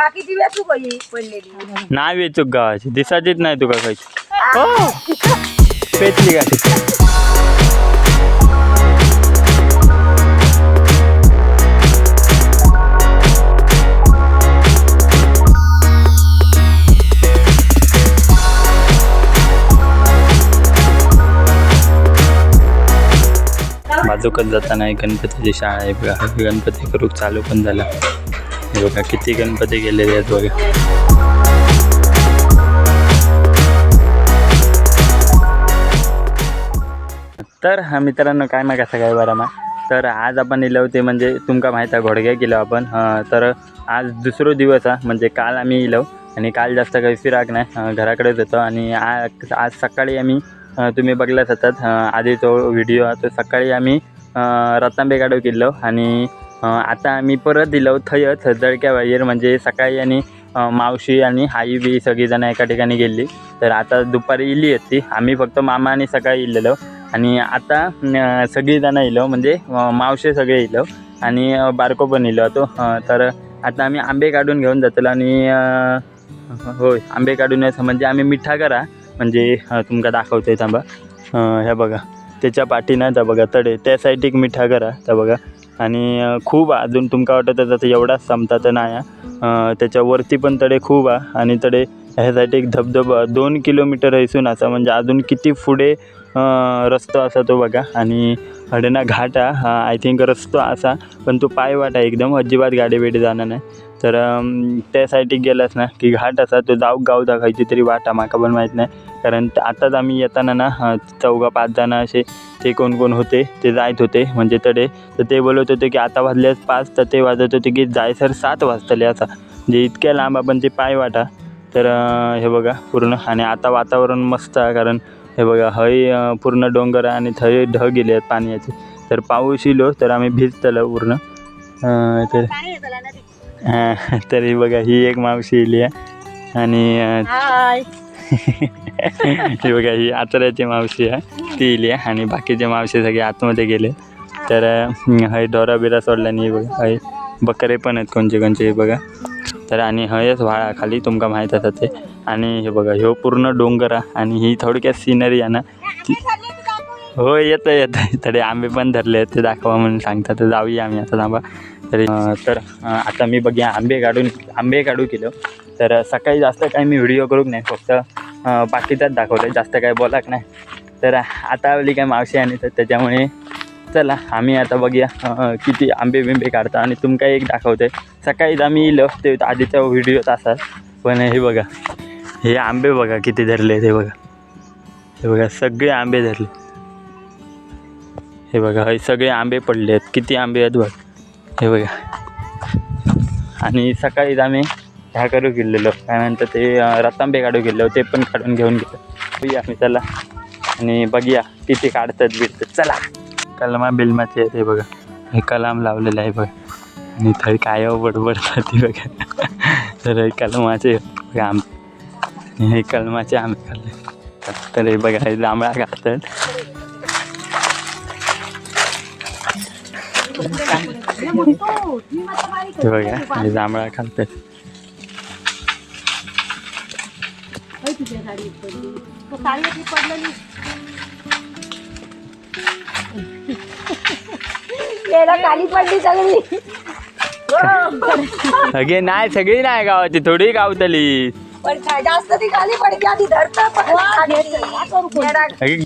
बाकीची वेचू काही पडलेली नाही वेचूक गावाची दिसाचीच नाही तुका खायची हो पेचली गाठी बाजूकच जाताना एक गणपतीची शाळा आहे बघा. गणपती करूक चालू पण झाला. हे बघा किती गणपती गेलेले आहेत बघा. तर हा मित्रांनो काय मग कसं काय बरं मग तर आज आपण इलो होते म्हणजे तुमका माहीत आहे घोडग्या गेलो आपण. तर आज दुसरो दिवस हा म्हणजे काल आम्ही इलो आणि काल जास्त काही फिराक नाही घराकडेच होतो आणि आज सकाळी आम्ही तुम्ही बघलाच होतात आधी तो व्हिडिओ तो सकाळी आम्ही रत्नांबेगाडो गेलो आणि आता आम्ही परत दिलो थंयच जळक्या बाहेर म्हणजे सकाळी आणि मावशी आणि आई बी सगळीजणं एका ठिकाणी गेली. तर आता दुपारी इली होती आम्ही फक्त मामा आणि सकाळी इलेलो आणि आता सगळीजणं इलो म्हणजे मावशी सगळे इलो आणि बारको पण इलो तो. तर आता आम्ही आंबे काढून घेऊन जातलो आणि होय आंबे काढून यायचं म्हणजे आम्ही मिठा करा म्हणजे तुमका दाखवतोय थांबा. ह्या बघा त्याच्या पाठीनं त्या बघा तडे त्या साईड एक मिठा करा त्या बघा आणि खूप अजून तुमका वाटत तर एवढाच संपता तर नाही त्याच्यावरती पण तडे खूप आहे आणि तडे ह्यासाठी एक धबधबा 2 किलोमीटर हैसून असा म्हणजे अजून किती पुढे रस्तो असा तो बघा आणि हडना घाट आय थिंक रस्तो असा पण तो पायवाट आहे एकदम अजिबात गाडी बिडी जाणार नाही. तर त्या साईडीक गेलास ना की घाट असा तो गाव दाखवायची तरी वाटा माका पण माहीत नाही कारण आताच आम्ही येताना ना 4-5 जण असे ते कोण होते ते जायत होते म्हणजे तडे. तर ते बोलत होते की आता वाजल्यास 5 तर ते वाजत होते की जायसर 7 वाजतले असा म्हणजे इतक्या लांब आपण ते पायवाटा. तर हे बघा पूर्ण आणि आता वातावरण मस्त आहे कारण हे बघा हय पूर्ण डोंगर आणि थंय ढग गेले आहेत पाण्याचे. तर पाऊस इलो तर आम्ही भिजतलो पूर्ण. तर तरी बघा ही एक मावशी इली आहे आणि ही बघा ही आचऱ्याची मावशी आहे ती इली आहे आणि बाकीचे मावशी सगळे आतमध्ये गेले. तर हय ढोरा बिरा सोडला नाही बघा हय बकरे पण आहेत कोणचे हे बघा. तर आणि हयच व्हाळा खाली तुमका माहीत असतं ते आणि हे बघा ह्यो पूर्ण डोंगर आहे आणि ही थोडक्यात सिनरी आहे ना हो येतं तरी आंबे पण धरले आहेत ते दाखवा म्हणून सांगतात. तर जाऊया आम्ही आता थांबा तरी. तर आता मी बघूया आंबे काढू केलो. तर सकाळी जास्त काही मी व्हिडिओ करूक नाही फक्त बाकीच्याच दाखवलं जास्त काय बोलाक नाही. तर आता आपली काय मावशी आणि तर त्याच्यामुळे चला आम्ही आता बघूया किती आंबे बिंबे काढता आणि तुमका एक दाखवते. सकाळीच आम्ही इलो ते आधीच्या व्हिडिओत असतात पण हे बघा हे आंबे बघा किती धरले हे बघा सगळे आंबे धरले. हे बघा हे सगळे आंबे पडले आहेत किती आंबे आहेत बघ हे बघा. आणि सकाळीच आम्ही ह्या करू गेलेलो त्यानंतर ते रतांबे काढू गेलो ते पण काढून घेऊन गेलो आम्ही त्याला आणि बघूया किती काढतात बिडतात. चला कलमा बिलमाचे आहेत हे बघा हे कलाम लावलेलं आहे बघा आणि थंय काय बडबडतात ते बघा. तर हे कलमाचे आंबे हे कलमाचे आंबे खाल्ले. तर हे बघा हे जांभळा काढतात हे बघा हे जांभळा खालतात. खाली पडली सगळी सगळे नाही सगळी नाही गावाची थोडी गावतली पण जास्त ती खाली पडली आधी धरतं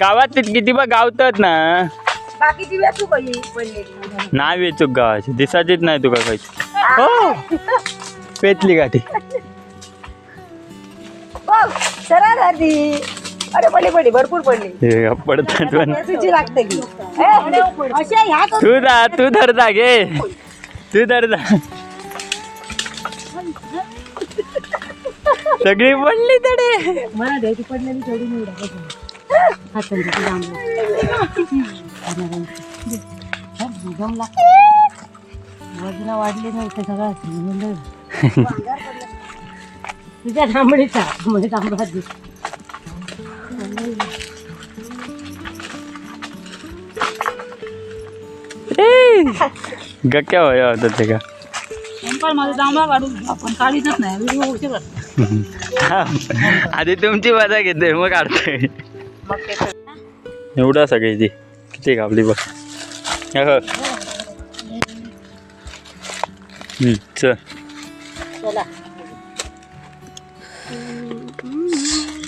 गावात किती बघ गावतात ना बाकीची वेचू काही पडलेली नाही वेचूक गावाची दिसाचीच नाही तुका खायची हो पेचली गाठी सरळ आधी अरे पडली भरपूर पडली पडतात पण तुझी लागते की तू धरता घे तू धरता सगळी पडली तडे मला द्यायची पडलेली तेवढी नाही वजन वाढले नाही ते सगळं तुझ्या तांबडीचा तांबडा गक्या होया होता ते का माझा जांभळा काढून आपण काढीतच नाही व्हिडिओ उशीर आधी तुमची मजा घेते मग काढतोय. मग ते एवढा सगळी ती किती कापली बघ. चल चला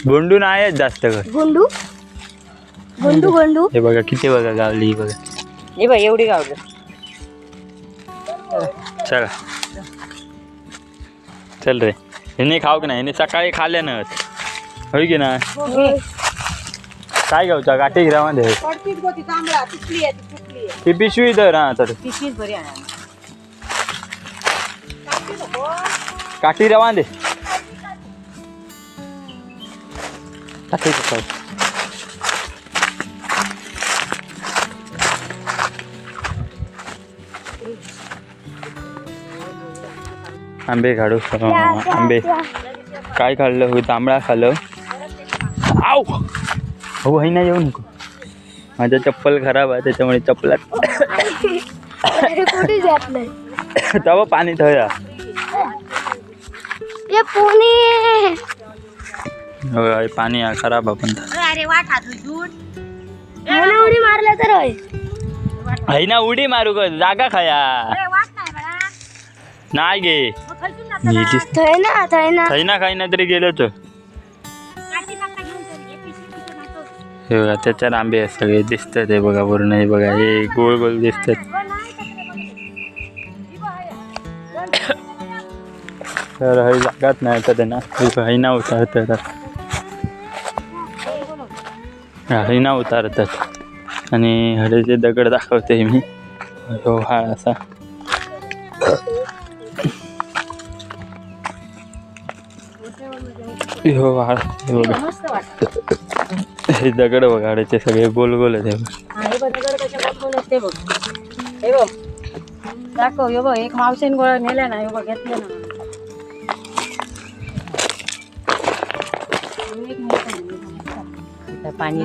गोंडू नाही जास्त कर. गोंडू गोंडू गोंडू हे बघा किती बघा गावली ही बघा. हे बाई एवढी गावलं. चला चल रे. हिने खाऊ की नाही हिने सकाळी खाल्यानं होय की ना. काय गावचा गाठी गिरामध्ये ती पिशवी तर हा तर पिशवीच बरी आहे. काठी रवा दे. काठी कसं आंबे काढू. आंबे काय खाल्लं हो तांबळा खाल्लं. आव हो आहे ना येऊ नको. माझं चप्पल खराब आहे त्याच्यामुळे चप्पलात कुठे घातलंय तव पाणी थया. ये पुणे पाणी खराब आपण अरे वाट हात झूट उडी मारला तर होय. आहे ना उडी मारू ग जागा खाया वाट नाही बळा. नाही गे मग खर्चून जातं थय ना खाई ना काही ना तरी गेलो तर. काठी कापता घेऊन चल. हे पिशवी नातो. हे बघा त्याच्यात आंबे आहेत सगळे दिसतात. हे बघा पूर्ण हे बघा हे गोल गोल दिसतात. तर हे जागाच नाही तर त्यांना हैना उतारतात. हैना उतारतात आणि हळेचे दगड दाखवते मी. हो हा असा हो हा हे बघा मस्त वाटतं. हे दगड बघा हळेचे सगळे गोल गोल आहेत. हे बघ दगड कशा गोल असते बघ. हे बघ दाखव. हे बघ एक मावशीन गोळा नेल्या ना. हे बघ घेतलं ना. पाणी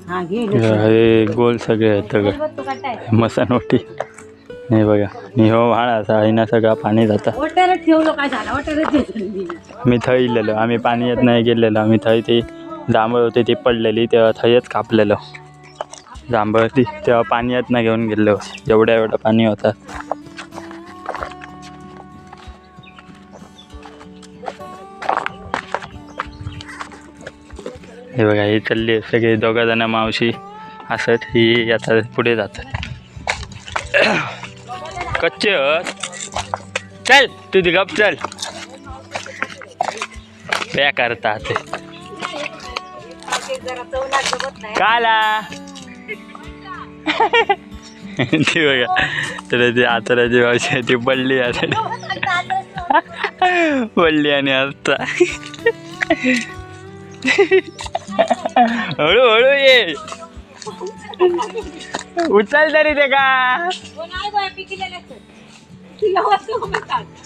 हा घे हे गोल सगळे आहेत दगड मसानोटी. हे बघा मी हो भाड असा हैना सगळा पाणी जाता. ओट्याला ठेवलं काय झालं. ओट्याला मी थंय इलेलो आम्ही पाणी येत नाही गेलेलो. आम्ही थंय ते जांभळ होते ती पडलेली तेव्हा थंयच कापलेलो जांभळ ती. तेव्हा पाणी येत नाही घेऊन गेलो. एवढं पाणी होतं. हे बघा ही चालली सगळे दोघा जण मावशी असत. ही आता पुढे जातात. कच्चे चल तुझी गप चल त्या करतात काला ती बघा तर ती आतराची मावशी ती पडली आता पडली आणि आता हळूहळू ये उचल तरी ते का.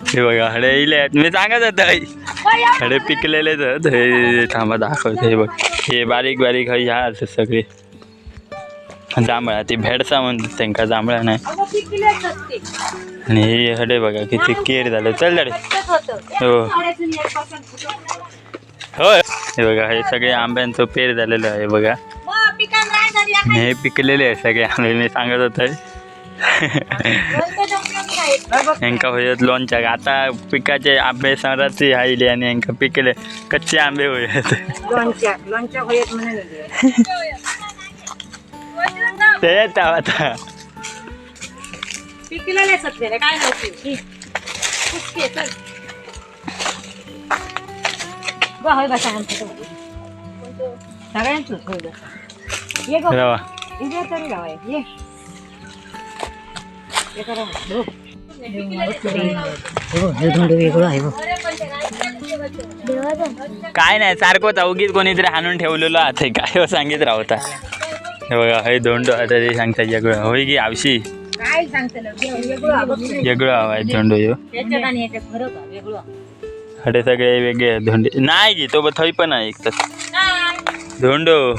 हे बघा हडे इले मी सांगत होत हडे पिकलेलेच हे थांबा दाखवते. हे बघ हे बारीक बारीक ह्या असतात सगळे जांभळा. ती भेडसा म्हणतात त्यांका जांभळा नाही. आणि हे हडे बघा किती केर झालं. चल झाडे हो होय. हे बघा हे सगळे आंब्यांचं पेर झालेलं आहे बघा. हे पिकलेले आहे सगळे आंबे मी सांगत होत. यांका होत लोणच्या. आता पिकाचे आंबे सराची आईले आणि यांका पिकले कच्चे आंबे होत ते येत आता पिकलेले सत्तेले काय माहिती. होय बसा सगळ्यांच ये गो रवा इथे तरी रावा ये काय नाही सारखं उगीच कोणीतरी हाणून ठेवलेलं आता काय सांगित राहता. हे बघा हे दोंडो आता ते सांगतात वेगळं होय की आवशी काय सांगते वेगळं हवा आहे धोंडो ह्यो. त्याच्यात आणि याच्यात फरक आहे वेगळं. हडे सगळे वेगळे आहेत धोंडे नाही की तो थंय पण आहे एक धोंडो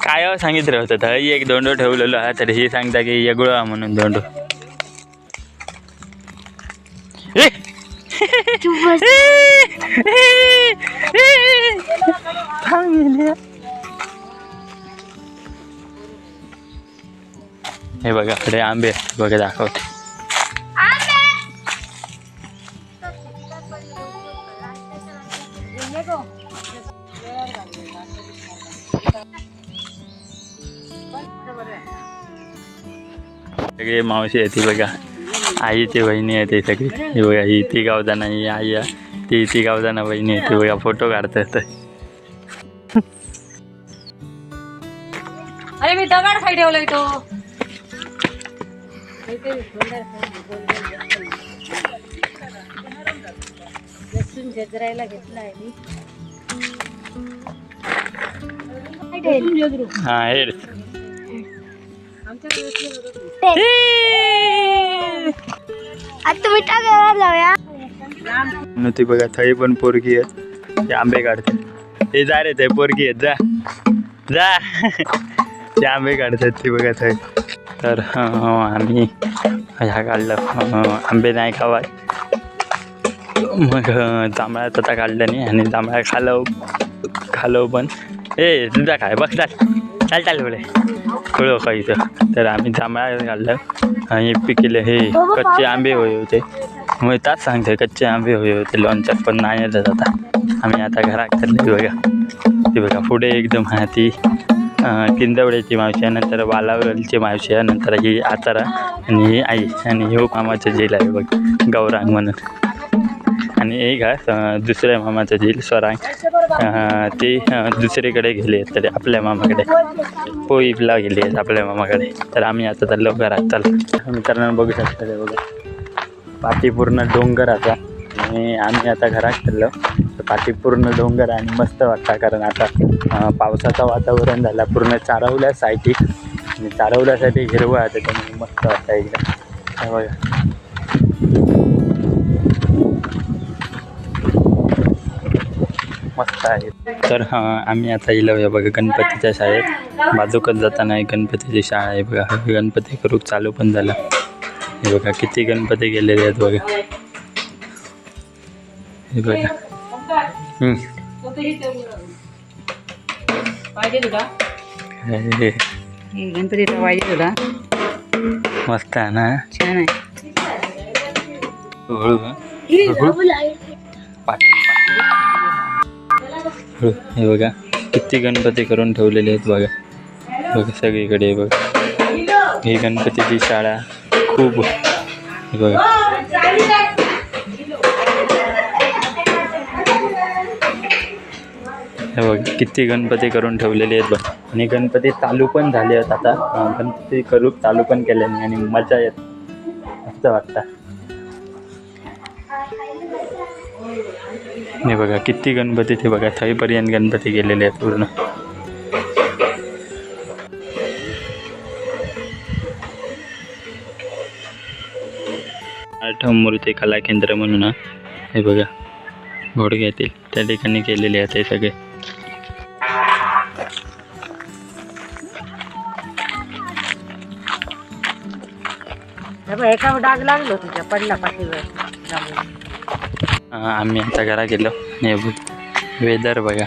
काय सांगितलं होतं थंय एक धोंडो ठेवलेलो आहे तर हे सांगता की वेगळं म्हणून धोंडो ए! चुप बस. थांब गेली. हे बघा कडे आंबे आहेत. बघा दाखवते. सगळे मावशी आहे ती बघा. आईची बहिणी आहे ते सगळी. ही बघा ही ती गावदाना ही आई आहे. ती गावदाना बहिणी आहे ती बघा फोटो काढतात. अरे मी दगड खाई ठेवलाय तो. लसूण जजरायला घेतलाय मी. हा हे आता मिठा घरात जाऊया. ती बघा थळी पण पोरगी आहेत. ते आंबे काढते. ते जा रे ते पोरगी आहेत जा जा. ते आंबे काढतात ती बघा थळी. तर आम्ही ह्या काढलं आंबे नाही खावाय. मग जांभळा आता काढलं नाही आणि जांभळा खालो पण. ए तुझा काय बघ चाल चाल बोले कळव का इथं. तर आम्ही जांभळा काढलं आणि पिकले हे कच्चे आंबे होय होते. मग त्याच सांगते कच्चे आंबे होय होते लोणच्यात पण नाही येतात. आता आम्ही आता घरात करले बघा. ती बघा पुढे एकदम हा ती किंदवड्याची मावशी आहे. नंतर वालावरची मावशी आहे. नंतर ही आचारा आणि ही आई आणि हे मामाचं जेल आहे बघ गौरांग म्हणून. आणि एक आहे दुसऱ्या मामाचं जेल स्वरांग. ते दुसरीकडे गेले आहेत तरी आपल्या मामाकडे पोईला गेले आहेत आपल्या मामाकडे. तर आम्ही आता चाललो घरात चाललो. मित्रांनो बघू शकता ते बघा पाठी पूर्ण डोंगर आता. आणि आम्ही आता घरात चाललो. पाठी पूर्ण डोंगर आणि मस्त वाटतं कारण आता पावसाचं वातावरण झालं. पूर्ण चारवल्या साईटी आणि चारवल्यासाठी हिरवं आहे त्याच्यामुळे मस्त वाटतं एकदम. बघा मस्त आहे. तर आम्ही आता येलो बघा गणपतीच्या शाळेत. बाजूकच जाताना एक गणपतीची शाळा आहे बघा. गणपती करूक चालू पण झालं. हे बघा किती गणपती गेलेले आहेत बघा. हे बघा पाहिजे तुला गणपती पाहिजे तुला. मस्त आहे ना. छान आहे. हे बघा किती गणपती करून ठेवलेले आहेत बघा. बघा सगळीकडे बघा ही गणपतीची शाळा खूप. हे बघा हे बघा किती गणपती करून ठेवलेले आहेत बघ. आणि गणपती चालू पण झाले आहेत आता. गणपती करू चालू पण केले नाही आणि मजा येत मस्त वाटतं. हे बघा किती गणपती ते बघा थईपर्यंत गणपती गेलेले आहेत पूर्ण. आठव मूर्ती कला केंद्र म्हणून हे बघा घोडग्यातील त्या ठिकाणी केलेले आहेत हे सगळे. एका डाग लागलो तुझ्या पडला पाठीवर. आम्ही आता घरा गेलो. हे वेदर बघा